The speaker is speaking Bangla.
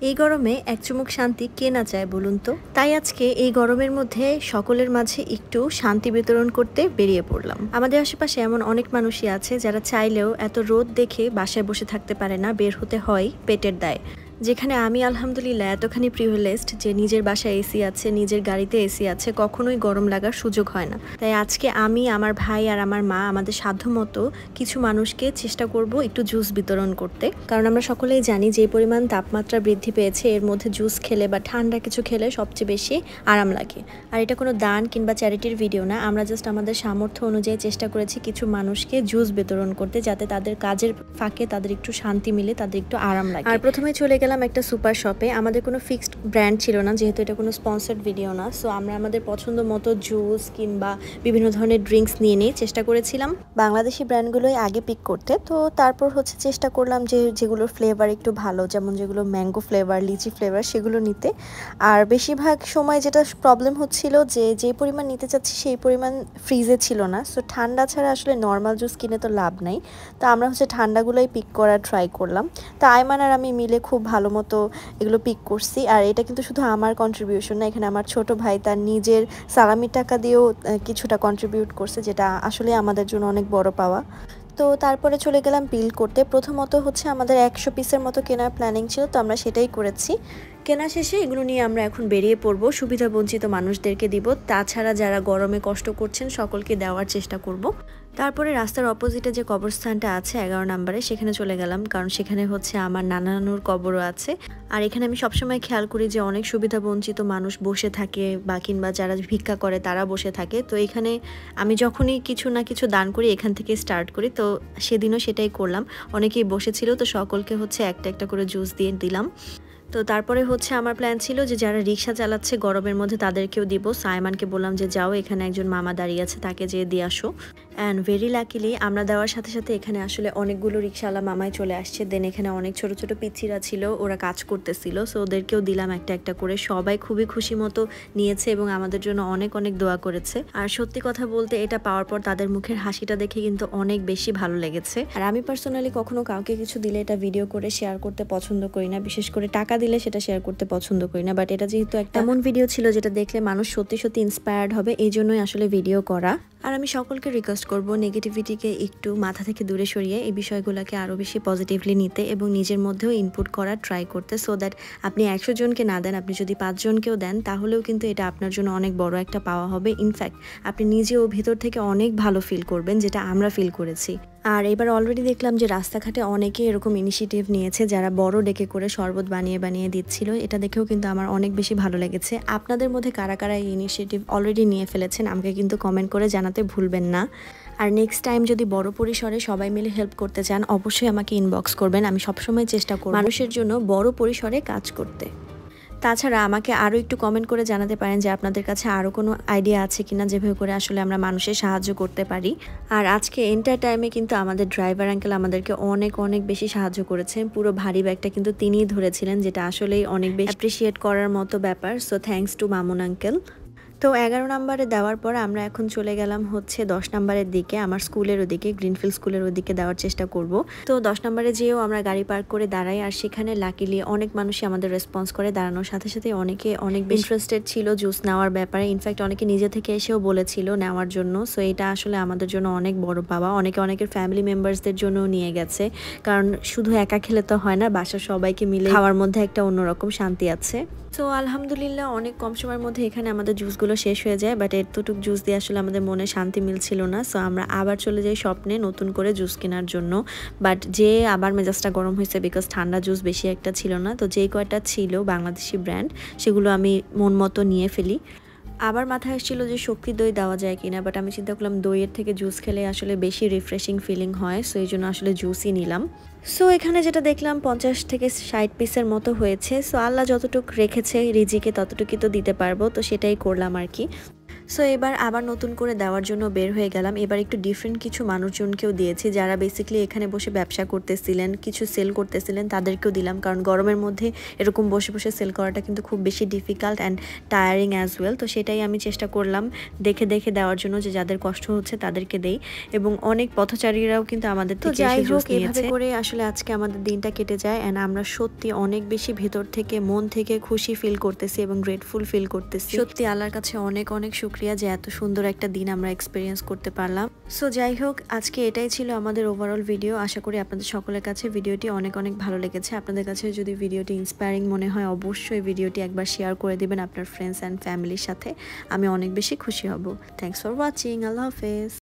এই গরমে এক চুমুক শান্তি কে না চায় বলুন তো। তাই আজকে এই গরমের মধ্যে সকলের মাঝে একটু শান্তি বিতরণ করতে বেরিয়ে পড়লাম। আমাদের আশেপাশে এমন অনেক মানুষই আছে যারা চাইলেও এত রোদ দেখে বাসায় বসে থাকতে পারে না, বের হতে হয় পেটের দায়ে। যেখানে আমি আলহামদুলিল্লাহ এতখানি প্রিভিলেজড যে নিজের বাসায় এসি আছে, নিজের গাড়িতে এসি আছে, কখনোই গরম লাগার সুযোগ হয় না। তাই আজকে আমি, আমার ভাই আর আমার মা আমাদের সাধ্যমতো কিছু মানুষকে চেষ্টা করব একটু জুস বিতরণ করতে। কারণ আমরা সকলেই জানি যে পরিমাণ তাপমাত্রা বৃদ্ধি পেয়েছে, এর মধ্যে জুস খেলে বা ঠান্ডা কিছু খেলে সবচেয়ে বেশি আরাম লাগে। আর এটা কোনো দান কিংবা চ্যারিটির ভিডিও না, আমরা জাস্ট আমাদের সামর্থ্য অনুযায়ী চেষ্টা করেছি কিছু মানুষকে জুস বিতরণ করতে, যাতে তাদের কাজের ফাঁকে তাদের একটু শান্তি মিলে, তাদের একটু আরাম লাগে। আর প্রথমে চলে গেলাম একটা সুপার শপে। আমাদের কোনো ফিক্সড ব্র্যান্ড ছিল না, যেহেতু এটা কোনো স্পন্সর্ড ভিডিও না, সো আমরা আমাদের পছন্দ মতো জুস কিংবা বিভিন্ন ধরনের ড্রিঙ্কস নিয়ে চেষ্টা করেছিলাম বাংলাদেশি ব্র্যান্ডগুলোই আগে পিক করতে। তো তারপর চেষ্টা করলাম যে যেগুলোর ফ্লেভার একটু ভালো, যেমন যেগুলো ম্যাঙ্গো ফ্লেভার, লিচি ফ্লেভার, সেগুলো নিতে। আর বেশিরভাগ সময় যেটা প্রবলেম হচ্ছিল যে পরিমাণ নিতে চাচ্ছি সেই পরিমাণ ফ্রিজে ছিল না। সো ঠান্ডা ছাড়া আসলে নর্মাল জুস কিনে তো লাভ নাই, তো আমরা ঠান্ডাগুলোই পিক করার ট্রাই করলাম। তো আয়মান আর আমি মিলে খুব ভালো মতো এগুলো পিক করছি। আর এটা কিন্তু শুধু আমার কন্ট্রিবিউশন না, এখানে আমার ছোট ভাই তার নিজের সালামির টাকা দিয়েও কিছুটা কন্ট্রিবিউট করছে, যেটা আসলে আমাদের জন্য অনেক বড় পাওয়া। তো তারপরে চলে গেলাম বিল করতে। প্রথমত আমাদের 100 পিসের মতো কেনার প্ল্যানিং ছিল, তো আমরা সেটাই করেছি। কেনা শেষে এগুলো নিয়ে আমরা এখন বেরিয়ে পড়বো, সুবিধাবঞ্চিত মানুষদেরকে দিব, তাছাড়া যারা গরমে কষ্ট করছেন সকলকে দেওয়ার চেষ্টা করব। তারপরে রাস্তার অপোজিটে যে কবরস্থানটা আছে 11 নম্বরে, সেখানে চলে গেলাম, কারণ সেখানে আমার নানা নানুর কবরও আছে। আর এখানে আমি সবসময় খেয়াল করি যে অনেক সুবিধাবঞ্চিত মানুষ বসে থাকে, বা কিংবা যারা ভিক্ষা করে তারা বসে থাকে। তো এখানে আমি যখনই কিছু না কিছু দান করি এখান থেকে স্টার্ট করি, তো সেদিনও সেটাই করলাম। অনেকেই বসেছিল, তো সকলকে একটা একটা করে জুস দিয়ে দিলাম। তো তারপরে আমার প্ল্যান ছিল যে যারা রিক্সা চালাচ্ছে গরমের মধ্যে তাদেরকেও দিব। সাইমানকে বললাম যে যাও, এখানে একজন মামা দাঁড়িয়ে আছে, তাকে যেয়ে দিয়ে আসো। অ্যান্ড ভেরি লাকিলি আমরা দেওয়ার সাথে সাথে এখানে আসলে অনেকগুলো রিক্সাওয়ালা মামাই চলে আসছে। দেন এখানে অনেক ছোট ছোট পিচ্ছিরা ছিল, ওরা কাজ করতেছিল, সো ওদেরকেও দিলাম একটা একটা করে। সবাই খুবই খুশি মতো নিয়েছে এবং আমাদের জন্য অনেক অনেক দোয়া করেছে। আর সত্যি কথা বলতে এটা পাওয়ার পর তাদের মুখের হাসিটা দেখে কিন্তু অনেক বেশি ভালো লেগেছে। আর আমি পার্সোনালি কখনো কাউকে কিছু দিলে এটা ভিডিও করে শেয়ার করতে পছন্দ করি না, বিশেষ করে টাকা দিলে সেটা শেয়ার করতে পছন্দ করি না। বাট এটা যেহেতু একটা এমন ভিডিও ছিল যেটা দেখলে মানুষ সত্যি সত্যি ইন্সপায়ার্ড হবে, এই জন্যই আসলে ভিডিও করা। আর আমি সকলকে রিকোয়েস্ট করব নেগেটিভিটিকে একটু মাথা থেকে দূরে সরিয়ে এই বিষয়গুলোকে আরও বেশি পজিটিভলি নিতে এবং নিজের মধ্যেও ইনপুট করার ট্রাই করতে, সো দ্যাট আপনি 100 জনকে না দেন, আপনি যদি 5 জনকেও দেন তাহলেও কিন্তু এটা আপনার জন্য অনেক বড় একটা পাওয়া হবে। ইনফ্যাক্ট আপনি নিজেও ভিতর থেকে অনেক ভালো ফিল করবেন, যেটা আমরা ফিল করেছি। আর এবার অলরেডি দেখলাম যে রাস্তাঘাটে অনেকে এরকম ইনিশিয়েটিভ নিয়েছে, যারা বড় ডেকে করে শরবত বানিয়ে বানিয়ে দিচ্ছিল। এটা দেখেও কিন্তু আমার অনেক বেশি ভালো লেগেছে। আপনাদের মধ্যে কারা কারা এই ইনিশিয়েটিভ অলরেডি নিয়ে ফেলেছেন আমাকে কিন্তু কমেন্ট করে জানাতে ভুলবেন না। আর নেক্সট টাইম যদি বড় পরিসরে সবাই মিলে হেল্প করতে চান অবশ্যই আমাকে ইনবক্স করবেন। আমি সবসময় চেষ্টা করব মানুষের জন্য বড় পরিসরে কাজ করতে। তাছাড়া আমাকে আরও একটু কমেন্ট করে জানাতে পারেন যে আপনাদের কাছে আরও কোনো আইডিয়া আছে কিনা, যেভাবে করে আসলে আমরা মানুষের সাহায্য করতে পারি। আর আজকে এন্টার টাইমে কিন্তু আমাদের ড্রাইভার আঙ্কেল আমাদেরকে অনেক অনেক বেশি সাহায্য করেছেন। পুরো ভারী ব্যাগটা কিন্তু তিনিই ধরেছিলেন, যেটা আসলেই অনেক বেশি অ্যাপ্রিসিয়েট করার মতো ব্যাপার। So thanks to Mamun uncle. তো 11 নম্বরে দেওয়ার পর আমরা এখন চলে গেলাম 10 নম্বরের দিকে, আমার স্কুলের ওদিকে, গ্রিনফিল্ড স্কুলের ওদিকে দেওয়ার চেষ্টা করব। তো 10 নম্বরে যেও আমরা গাড়ি পার্ক করে দাঁড়াই, আর সেখানে লাকিলি অনেক মানুষই আমাদের রেসপন্স করে। দাঁড়ানোর সাথে সাথে অনেকে অনেক ইন্টারেস্টেড ছিল জুস নেওয়ার ব্যাপারে। ইনফ্যাক্ট অনেকে নিজে থেকে এসেও বলেছিল নেওয়ার জন্য। সো এটা আসলে আমাদের জন্য অনেক বড় পাওয়া। অনেকের ফ্যামিলি মেম্বার্সদের জন্যও নিয়ে গেছে, কারণ শুধু একা খেলে তো হয় না, বাসার সবাইকে মিলে খাওয়ার মধ্যে একটা অন্যরকম শান্তি আছে। তো আলহামদুলিল্লাহ অনেক কম সময়ের মধ্যে এখানে আমাদের জুসগুলো শেষ হয়ে যায়, বাট এতটুকু জুস দিয়ে আসলে আমাদের মনে শান্তি মিলছিল না। সো আমরা আবার চলে যাই স্বপ্নে নতুন করে জুস কেনার জন্য। বাট যে আবার মেজাজটা গরম হয়েছে, বিকজ ঠান্ডা জুস বেশি একটা ছিল না। তো যেই কয়টা ছিল বাংলাদেশি ব্র্যান্ড সেগুলো আমি মন মতো নিয়ে ফেলি। আবার মাথায় আসছিল যে শক্তি দই দেওয়া যায় কিনা, বাট আমি চিন্তা করলাম দইয়ের থেকে জুস খেলে আসলে বেশি রিফ্রেশিং ফিলিং হয়, সো এই জন্য আসলে জুসই নিলাম। সো এখানে যেটা দেখলাম 50 থেকে 60 পিসের মতো হয়েছে। সো আল্লাহ যতটুকু রেখেছে রিজিকে ততটুকুই তো দিতে পারবো, তো সেটাই করলাম আর কি। সো এবার আবার নতুন করে দেওয়ার জন্য বের হয়ে গেলাম। এবার একটু ডিফারেন্ট কিছু মানুষজনকেও দিয়েছি যারা বেসিক্যালি এখানে বসে ব্যবসা করতেছিলেন, কিছু সেল করতেছিলেন, তাদেরকেও দিলাম। কারণ গরমের মধ্যে এরকম বসে বসে সেল করাটা কিন্তু খুব বেশি difficult and tiring as well. তো সেটাই আমি চেষ্টা করলাম দেখে দেখে দেওয়ার জন্য, যে যাদের কষ্ট হচ্ছে তাদেরকে দেই। এবং অনেক পথচারীরাও কিন্তু আমাদের থেকে যাই এসে হোক, জুস এভাবে নিয়েছে। করে আসলে আজকে আমাদের দিনটা কেটে যায় অ্যান্ড আমরা সত্যি অনেক বেশি ভেতর থেকে মন থেকে খুশি ফিল করতেছি এবং গ্রেটফুল ফিল করতেছি। সত্যি আল্লাহর কাছে অনেক অনেক শুকরিয়া যে এত সুন্দর একটা দিন আমরা এক্সপিরিয়েন্স করতে পারলাম। সো যাই হোক, আজকে এটাই ছিল আমাদের ওভারঅল ভিডিও। আশা করি আপনাদের সকলের কাছে ভিডিওটি অনেক অনেক ভালো লেগেছে। আপনাদের কাছে যদি ভিডিওটি ইন্সপায়ারিং মনে হয় অবশ্যই ভিডিওটি একবার শেয়ার করে দিবেন আপনার ফ্রেন্ডস অ্যান্ড ফ্যামিলির সাথে। আমি অনেক বেশি খুশি হব। Thanks for watching. আল্লাহ হাফেজ।